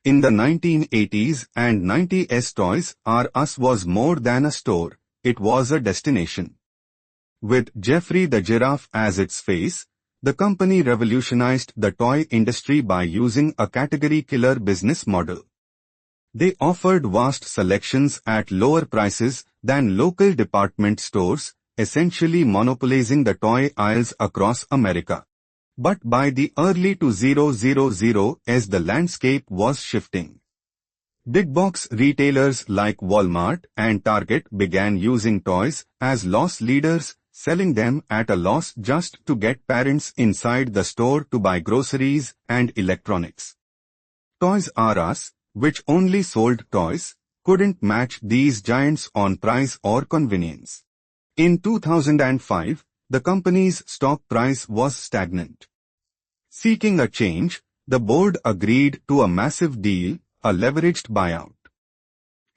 In the 1980s and 90s, Toys R Us was more than a store, it was a destination. With Geoffrey the Giraffe as its face, the company revolutionized the toy industry by using a category-killer business model. They offered vast selections at lower prices than local department stores, essentially monopolizing the toy aisles across America. But by the early 2000s, the landscape was shifting. Big box retailers like Walmart and Target began using toys as loss leaders, selling them at a loss just to get parents inside the store to buy groceries and electronics. Toys R Us, which only sold toys, couldn't match these giants on price or convenience. In 2005, the company's stock price was stagnant. Seeking a change, the board agreed to a massive deal, a leveraged buyout.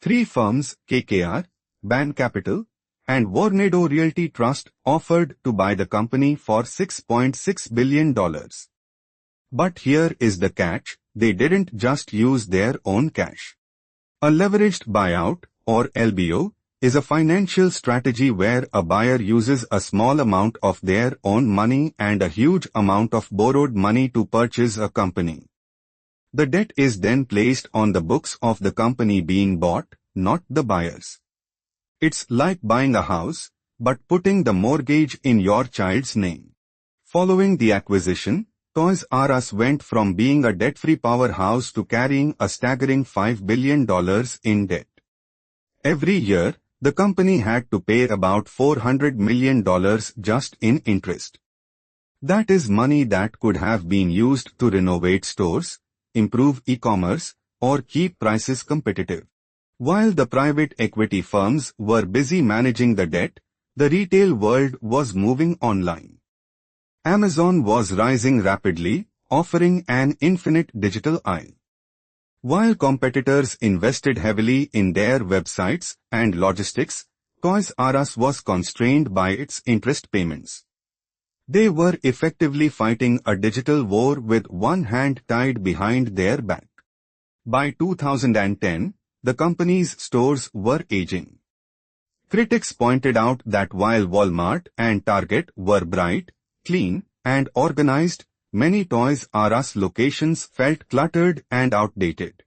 Three firms, KKR, Ban Capital, and Vornado Realty Trust, offered to buy the company for $6.6 billion. But here is the catch, they didn't just use their own cash. A leveraged buyout, or LBO, is a financial strategy where a buyer uses a small amount of their own money and a huge amount of borrowed money to purchase a company. The debt is then placed on the books of the company being bought, not the buyers. It's like buying a house, but putting the mortgage in your child's name. Following the acquisition, Toys R Us went from being a debt-free powerhouse to carrying a staggering $5 billion in debt. Every year, the company had to pay about $400 million just in interest. That is money that could have been used to renovate stores, improve e-commerce, or keep prices competitive. While the private equity firms were busy managing the debt, the retail world was moving online. Amazon was rising rapidly, offering an infinite digital aisle. While competitors invested heavily in their websites and logistics, Toys R Us was constrained by its interest payments. They were effectively fighting a digital war with one hand tied behind their back. By 2010, the company's stores were aging. Critics pointed out that while Walmart and Target were bright, clean, and organized, many Toys R Us locations felt cluttered and outdated.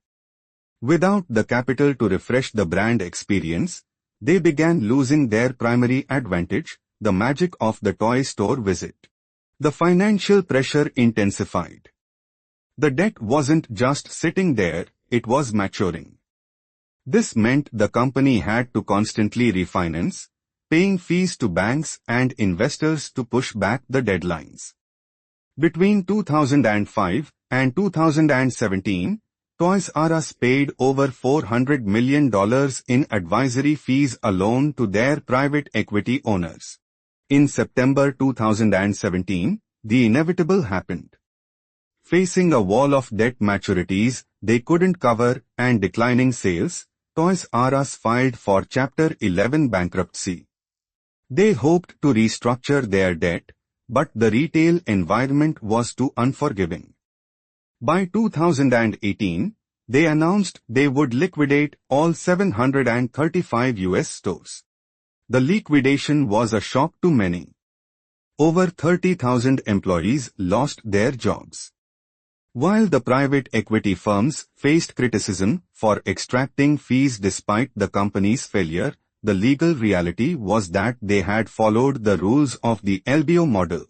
Without the capital to refresh the brand experience, they began losing their primary advantage, the magic of the toy store visit. The financial pressure intensified. The debt wasn't just sitting there, it was maturing. This meant the company had to constantly refinance, paying fees to banks and investors to push back the deadlines. Between 2005 and 2017, Toys R Us paid over $400 million in advisory fees alone to their private equity owners. In September 2017, the inevitable happened. Facing a wall of debt maturities they couldn't cover and declining sales, Toys R Us filed for Chapter 11 bankruptcy. They hoped to restructure their debt, but the retail environment was too unforgiving. By 2018, they announced they would liquidate all 735 U.S. stores. The liquidation was a shock to many. Over 30,000 employees lost their jobs. While the private equity firms faced criticism for extracting fees despite the company's failure, the legal reality was that they had followed the rules of the LBO model.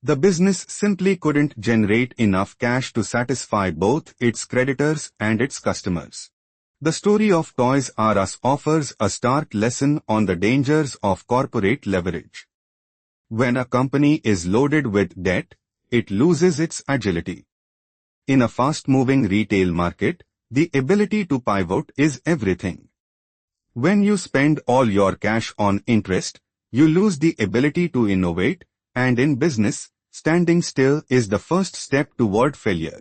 The business simply couldn't generate enough cash to satisfy both its creditors and its customers. The story of Toys R Us offers a stark lesson on the dangers of corporate leverage. When a company is loaded with debt, it loses its agility. In a fast-moving retail market, the ability to pivot is everything. When you spend all your cash on interest, you lose the ability to innovate, and in business, standing still is the first step toward failure.